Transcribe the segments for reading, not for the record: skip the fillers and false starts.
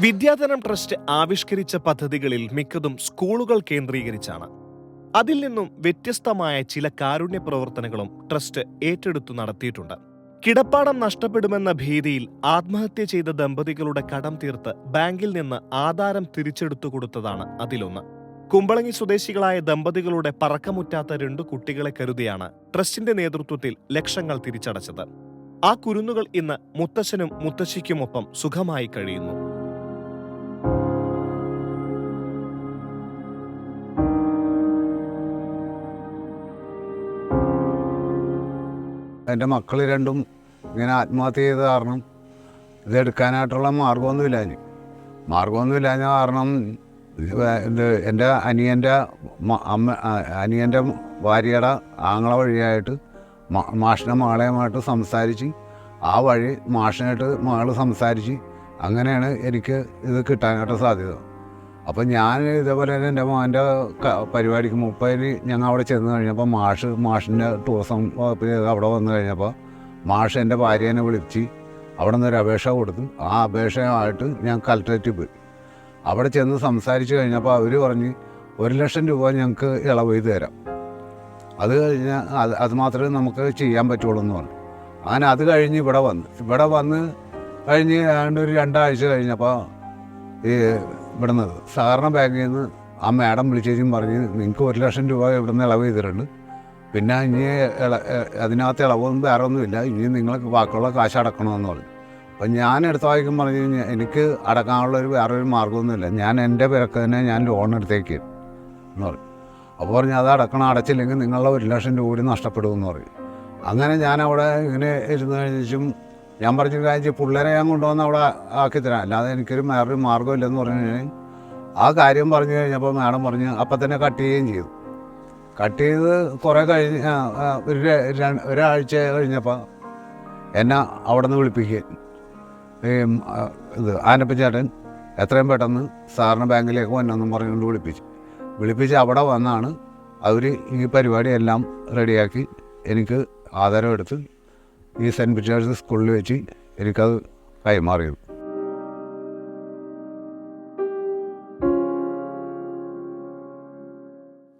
വിദ്യാധനം trust ആവിഷ്കരിച്ച പദ്ധതികളിൽ മിക്കതും സ്കൂളുകൾ കേന്ദ്രീകരിച്ചാണ്. അതിൽ നിന്നും വ്യത്യസ്തമായ ചില കാരുണ്യ പ്രവർത്തനങ്ങളും ട്രസ്റ്റ് ഏറ്റെടുത്തു നടത്തിയിട്ടുണ്ട്. കിടപ്പാടം നഷ്ടപ്പെടുമെന്ന ഭീതിയിൽ ആത്മഹത്യ ചെയ്ത ദമ്പതികളുടെ കടം തീർത്ത് ബാങ്കിൽ നിന്ന് ആധാരം തിരിച്ചെടുത്തു കൊടുത്തതാണ് അതിലൊന്ന്. കുമ്പളങ്ങി സ്വദേശികളായ ദമ്പതികളുടെ പറക്കമുറ്റാത്ത 2 കുട്ടികളെ കരുതിയാണ് ട്രസ്റ്റിന്റെ നേതൃത്വത്തിൽ ലക്ഷങ്ങൾ തിരിച്ചടച്ചത്. ആ കുരുന്നുകൾ ഇന്ന് മുത്തശ്ശനും മുത്തശ്ശിക്കുമൊപ്പം സുഖമായി കഴിയുന്നു. എൻ്റെ മക്കൾ രണ്ടും ഇങ്ങനെ ആത്മഹത്യ ചെയ്ത കാരണം ഇതെടുക്കാനായിട്ടുള്ള മാർഗമൊന്നുമില്ലാഞ്ഞ കാരണം എൻ്റെ അനിയൻ്റെ ഭാര്യയുടെ ആങ്ങള വഴിയായിട്ട് മാഷിൻ്റെ മകളെയുമായിട്ട് സംസാരിച്ച് ആ വഴി മാഷിനായിട്ട് മകൾ സംസാരിച്ച് അങ്ങനെയാണ് എനിക്ക് ഇത് കിട്ടാനായിട്ട് സാധ്യത. അപ്പം ഞാൻ ഇതേപോലെ തന്നെ എൻ്റെ മോൻ്റെ പരിപാടിക്ക് 30-ന് ഞങ്ങൾ അവിടെ ചെന്ന് കഴിഞ്ഞപ്പോൾ മാഷിൻ്റെ ടൂറിസം അവിടെ വന്നു കഴിഞ്ഞപ്പോൾ മാഷ് എൻ്റെ ഭാര്യേനെ വിളിച്ച് അവിടെ നിന്ന് ഒരു അപേക്ഷ കൊടുത്തു. ആ അപേക്ഷയായിട്ട് ഞാൻ കലക്ടറേറ്റിൽ പോയി. അവിടെ ചെന്ന് സംസാരിച്ച് കഴിഞ്ഞപ്പോൾ അവർ പറഞ്ഞ് 1,00,000 രൂപ ഞങ്ങൾക്ക് ഇളവ് ചെയ്ത് തരാം, അത് കഴിഞ്ഞാൽ അത് മാത്രമേ നമുക്ക് ചെയ്യാൻ പറ്റുള്ളൂ എന്ന് പറഞ്ഞു. അങ്ങനെ അത് കഴിഞ്ഞ് ഇവിടെ വന്ന് കഴിഞ്ഞ് ഒരു 2 ആഴ്ച കഴിഞ്ഞപ്പോൾ ഈ ഇവിടുന്ന് സഹകരണ ബാങ്കിൽ നിന്ന് ആ മാഡം വിളിച്ചേച്ചും പറഞ്ഞ് നിങ്ങൾക്ക് 1,00,000 രൂപ ഇവിടുന്ന് ഇളവ് ചെയ്തിട്ടുണ്ട്, പിന്നെ ഇനി അതിനകത്ത് ഇളവൊന്നും വേറെ ഒന്നുമില്ല, ഇനി നിങ്ങൾ ബാക്കിയുള്ള കാശ് അടക്കണമെന്ന് പറഞ്ഞു. അപ്പം ഞാൻ എടുത്ത വായിക്കും പറഞ്ഞു കഴിഞ്ഞാൽ എനിക്ക് അടക്കാനുള്ളൊരു വേറൊരു മാർഗ്ഗമൊന്നുമില്ല, ഞാൻ എൻ്റെ പേരൊക്കെ തന്നെ ഞാൻ ലോൺ എടുത്തേക്ക് എന്ന് പറഞ്ഞു. അപ്പോൾ പറഞ്ഞു അത് അടച്ചില്ലെങ്കിൽ നിങ്ങളുടെ 1,00,000 രൂപ കൂടി നഷ്ടപ്പെടുമെന്ന് പറയും. അങ്ങനെ ഞാൻ അവിടെ ഇങ്ങനെ ഇരുന്ന് കഴിഞ്ഞും ഞാൻ പറഞ്ഞു കാര്യം പിള്ളേരെ ഞാൻ കൊണ്ടുവന്ന് അവിടെ ആക്കിത്തരാം, അല്ലാതെ എനിക്കൊരു വേറൊരു മാർഗ്ഗമില്ലെന്ന് പറഞ്ഞു കഴിഞ്ഞാൽ ആ കാര്യം പറഞ്ഞു കഴിഞ്ഞപ്പോൾ മാഡം പറഞ്ഞ് അപ്പം തന്നെ കട്ട് ചെയ്യുകയും ചെയ്തു. കട്ട് ചെയ്ത് കുറേ കഴിഞ്ഞ് ഒരാഴ്ച കഴിഞ്ഞപ്പോൾ എന്നെ അവിടെ നിന്ന് വിളിപ്പിക്കുകയും ആനപ്പൻ ചേട്ടൻ എത്രയും പെട്ടെന്ന് സഹകരണ ബാങ്കിലേക്ക് വന്നെന്നും പറഞ്ഞുകൊണ്ട് വിളിപ്പിച്ച് അവിടെ വന്നാണ് അവർ ഈ പരിപാടിയെല്ലാം റെഡിയാക്കി എനിക്ക് ആധാരം എടുത്ത് ഈ സെൻറ്റ് പീറ്റേഴ്സ് സ്കൂളിൽ വെച്ച് എനിക്കത് കൈമാറിയത്.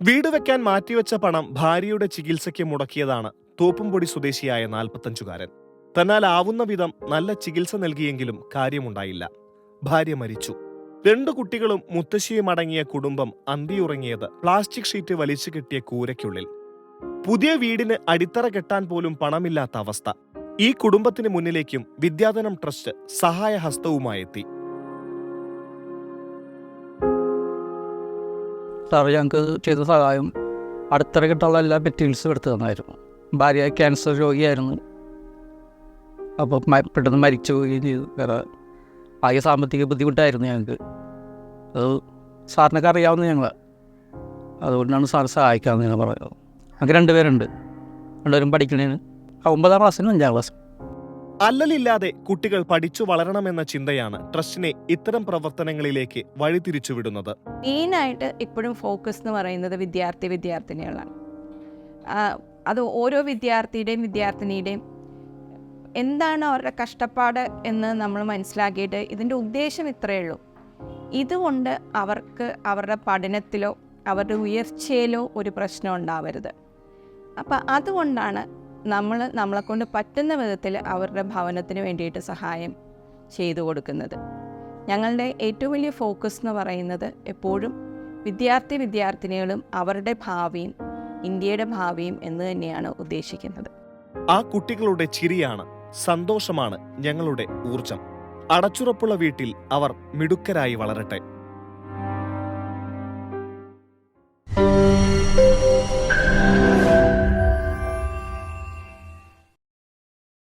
വീട് വെക്കാൻ മാറ്റിവെച്ച പണം ഭാര്യയുടെ ചികിത്സയ്ക്ക് മുടക്കിയതാണ് തോപ്പുംപൊടി സ്വദേശിയായ 45-കാരൻ. തന്നാലാവുന്ന വിധം നല്ല ചികിത്സ നൽകിയെങ്കിലും കാര്യമുണ്ടായില്ല. ഭാര്യ മരിച്ചു. 2 കുട്ടികളും മുത്തശ്ശിയും അടങ്ങിയ കുടുംബം അന്തിയുറങ്ങിയത് പ്ലാസ്റ്റിക് ഷീറ്റ് വലിച്ചു കെട്ടിയ കൂരയ്ക്കുള്ളിൽ. പുതിയ വീടിന് അടിത്തറ കെട്ടാൻ പോലും പണമില്ലാത്ത അവസ്ഥ. ഈ കുടുംബത്തിന് മുന്നിലേക്കും വിദ്യാധനം ട്രസ്റ്റ് സഹായഹസ്തവുമായി എത്തി. സാർ ഞങ്ങൾക്ക് ചെയ്ത സഹായം അടിത്തറ കെട്ടാനുള്ള എല്ലാ മെറ്റീരിയൽസും എടുത്തു തന്നായിരുന്നു. ഭാര്യ ക്യാൻസർ രോഗിയായിരുന്നു, അപ്പോൾ പെട്ടെന്ന് മരിച്ചു പോവുകയും ചെയ്തു. വേറെ ആകെ സാമ്പത്തിക ബുദ്ധിമുട്ടായിരുന്നു ഞങ്ങൾക്ക്. അത് സാറിനൊക്കെ അറിയാവുന്ന ഞങ്ങൾ, അതുകൊണ്ടാണ് സാർ സഹായിക്കാമെന്ന് ഞാൻ പറയുന്നത്. ഞങ്ങൾക്ക് 2 പേരുണ്ട്, 2 പേരും പഠിക്കണേന് 9ാം ക്ലാസ്സിനും 5ാം ക്ലാസ്സിനും. അല്ലലില്ലാതെ കുട്ടികൾ പഠിച്ചു വളരണമെന്ന ചിന്തയാണ് ട്രസ്റ്റിനെ ഇത്തരം പ്രവർത്തനങ്ങളിലേക്ക് വഴിതിരിച്ചുവിടുന്നത്. മെയിനായിട്ട് ഇപ്പോഴും ഫോക്കസ് എന്ന് പറയുന്നത് വിദ്യാർത്ഥിനികളാണ്. അത് ഓരോ വിദ്യാർത്ഥിനിയുടെയും എന്താണ് അവരുടെ കഷ്ടപ്പാട് എന്ന് നമ്മൾ മനസ്സിലാക്കിയിട്ട് ഇതിൻ്റെ ഉദ്ദേശം ഇത്രയേ ഉള്ളൂ. ഇതുകൊണ്ട് അവർക്ക് അവരുടെ പഠനത്തിലോ അവരുടെ ഉയർച്ചയിലോ ഒരു പ്രശ്നം ഉണ്ടാവരുത്. അപ്പം അതുകൊണ്ടാണ് നമ്മളെ കൊണ്ട് പറ്റുന്ന വിധത്തിൽ അവരുടെ ഭവനത്തിന് വേണ്ടിയിട്ട് സഹായം ചെയ്തു കൊടുക്കുന്നത്. ഞങ്ങളുടെ ഏറ്റവും വലിയ ഫോക്കസ് എന്ന് പറയുന്നത് എപ്പോഴും വിദ്യാർത്ഥിനികളും അവരുടെ ഭാവിയും ഇന്ത്യയുടെ ഭാവിയും എന്ന് തന്നെയാണ് ഉദ്ദേശിക്കുന്നത്. ആ കുട്ടികളുടെ ചിരിയാണ്, സന്തോഷമാണ് ഞങ്ങളുടെ ഊർജം. അടച്ചുറപ്പുള്ള വീട്ടിൽ അവർ മിടുക്കരായി വളരട്ടെ.